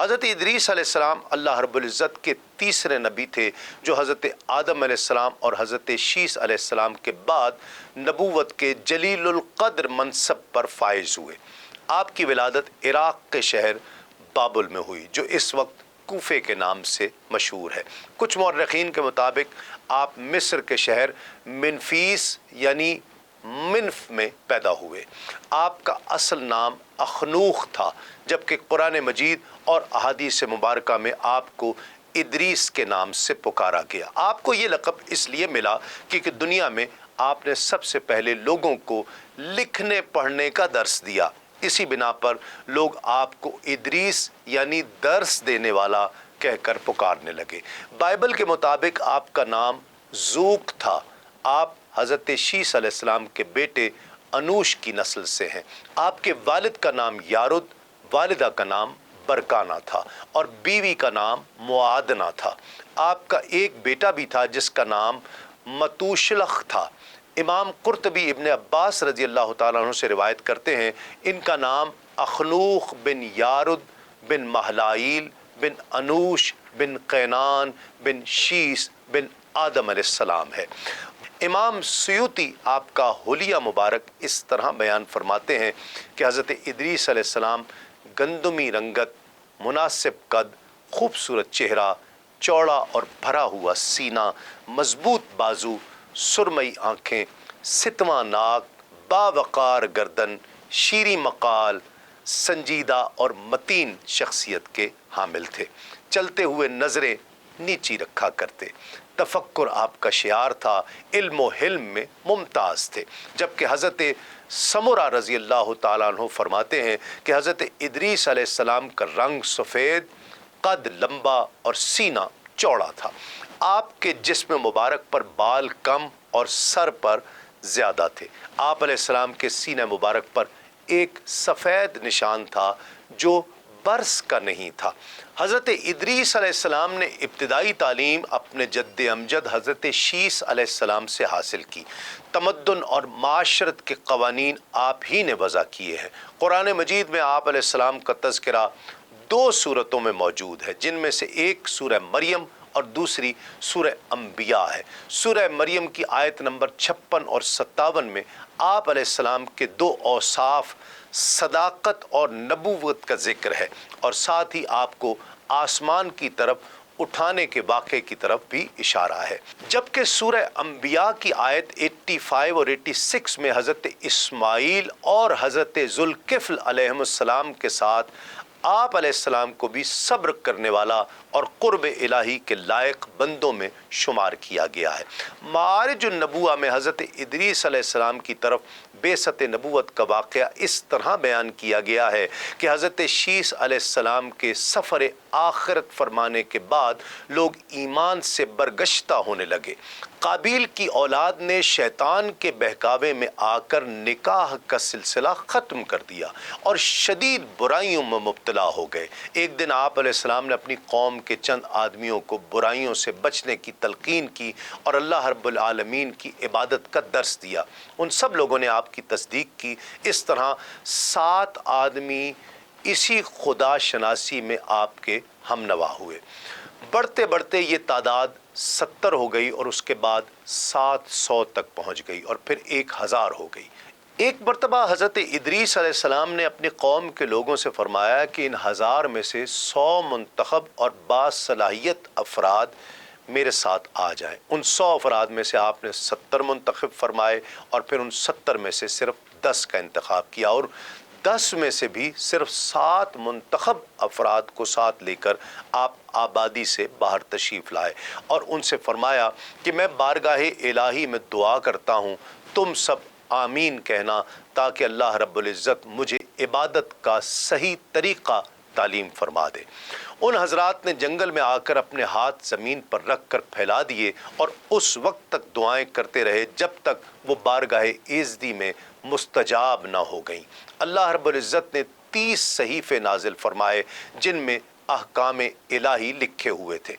حضرت ادریس علیہ السلام اللہ رب العزت کے تیسرے نبی تھے جو حضرت آدم علیہ السلام اور حضرت شیس علیہ السلام کے بعد نبوت کے جلیل القدر منصب پر فائز ہوئے۔ آپ کی ولادت عراق کے شہر بابل میں ہوئی جو اس وقت کوفے کے نام سے مشہور ہے۔ کچھ مورخین کے مطابق آپ مصر کے شہر منفیس یعنی منف میں پیدا ہوئے۔ آپ کا اصل نام اخنوخ تھا، جبکہ قرآن مجید اور احادیث مبارکہ میں آپ کو ادریس کے نام سے پکارا گیا۔ آپ کو یہ لقب اس لیے ملا کیونکہ دنیا میں آپ نے سب سے پہلے لوگوں کو لکھنے پڑھنے کا درس دیا۔ اسی بنا پر لوگ آپ کو ادریس یعنی درس دینے والا کہہ کر پکارنے لگے۔ بائبل کے مطابق آپ کا نام زوک تھا۔ آپ حضرت شیس علیہ السلام کے بیٹے انوش کی نسل سے ہیں۔ آپ کے والد کا نام یارد، والدہ کا نام برکانہ تھا اور بیوی کا نام معادنہ تھا۔ آپ کا ایک بیٹا بھی تھا جس کا نام متوشلخ تھا۔ امام قرطبی ابن عباس رضی اللہ تعالیٰ عنہ سے روایت کرتے ہیں ان کا نام اخنوخ بن یارد بن مہلائیل بن انوش بن قینان بن شیس بن آدم علیہ السلام ہے۔ امام سیوطی آپ کا حلیہ مبارک اس طرح بیان فرماتے ہیں کہ حضرت ادریس علیہ السلام گندمی رنگت، مناسب قد، خوبصورت چہرہ، چوڑا اور بھرا ہوا سینہ، مضبوط بازو، سرمئی آنکھیں، ستواں ناک، باوقار گردن، شیریں مقال، سنجیدہ اور متین شخصیت کے حامل تھے۔ چلتے ہوئے نظریں نیچی رکھا کرتے، تفکر آپ کا شعار تھا، علم و حلم میں ممتاز تھے۔ جبکہ حضرت سمرہ رضی اللہ تعالیٰ عنہ فرماتے ہیں کہ حضرت ادریس علیہ السلام کا رنگ سفید، قد لمبا اور سینہ چوڑا تھا۔ آپ کے جسم مبارک پر بال کم اور سر پر زیادہ تھے۔ آپ علیہ السلام کے سینہ مبارک پر ایک سفید نشان تھا جو برس کا نہیں تھا۔ حضرت ادریس علیہ السلام نے ابتدائی تعلیم اپنے جد امجد حضرت شیس علیہ السلام سے حاصل کی۔ تمدن اور معاشرت کے قوانین آپ ہی نے وضع کیے ہیں۔ قرآن مجید میں آپ علیہ السلام کا تذکرہ 2 سورتوں میں موجود ہے، جن میں سے ایک سورہ مریم اور دوسری سورہ انبیاء ہے۔ سورہ مریم کی آیت نمبر 56 اور 57 میں آپ علیہ السلام کے 2 اوصاف صداقت اور نبوت کا ذکر ہے اور ساتھ ہی آپ کو آسمان کی طرف اٹھانے کے واقعے کی طرف بھی اشارہ ہے۔ جبکہ سورہ انبیاء کی آیت 85 اور 86 میں حضرت اسماعیل اور حضرت ذوالکفل علیہ السلام کے ساتھ آپ علیہ السلام کو بھی صبر کرنے والا اور قرب الہی کے لائق بندوں میں شمار کیا گیا ہے۔ معارج النبوہ میں حضرت ادریس علیہ السلام کی طرف بعثت نبوت کا واقعہ اس طرح بیان کیا گیا ہے کہ حضرت شیس علیہ السلام کے سفر آخرت فرمانے کے بعد لوگ ایمان سے برگشتہ ہونے لگے۔ قابیل کی اولاد نے شیطان کے بہکاوے میں آ کر نکاح کا سلسلہ ختم کر دیا اور شدید برائیوں میں مبتلا ہو گئے۔ ایک دن آپ علیہ السلام نے اپنی قوم کے چند آدمیوں کو برائیوں سے بچنے کی تلقین کی اور اللہ رب العالمین کی عبادت کا درس دیا۔ ان سب لوگوں نے آپ کی تصدیق کی۔ اس طرح 7 آدمی اسی خدا شناسی میں آپ کے ہم نوا ہوئے۔ بڑھتے بڑھتے یہ تعداد 70 ہو گئی اور اس کے بعد 700 تک پہنچ گئی اور پھر 1000 ہو گئی۔ ایک مرتبہ حضرت ادریس علیہ السلام نے اپنی قوم کے لوگوں سے فرمایا کہ ان 1000 میں سے 100 منتخب اور باصلاحیت افراد میرے ساتھ آ جائیں۔ ان 100 افراد میں سے آپ نے 70 منتخب فرمائے اور پھر ان 70 میں سے صرف 10 کا انتخاب کیا اور 10 میں سے بھی صرف 7 منتخب افراد کو ساتھ لے کر آپ آبادی سے باہر تشریف لائے اور ان سے فرمایا کہ میں بارگاہ الہی میں دعا کرتا ہوں، تم سب آمین کہنا تاکہ اللہ رب العزت مجھے عبادت کا صحیح طریقہ تعلیم فرما دے۔ ان حضرات نے جنگل میں آ کر اپنے ہاتھ زمین پر رکھ کر پھیلا دیے اور اس وقت تک دعائیں کرتے رہے جب تک وہ بارگاہ ایزدی میں مستجاب نہ ہو گئیں۔ اللہ رب العزت نے 30 صحیفے نازل فرمائے جن میں احکام الہی لکھے ہوئے تھے۔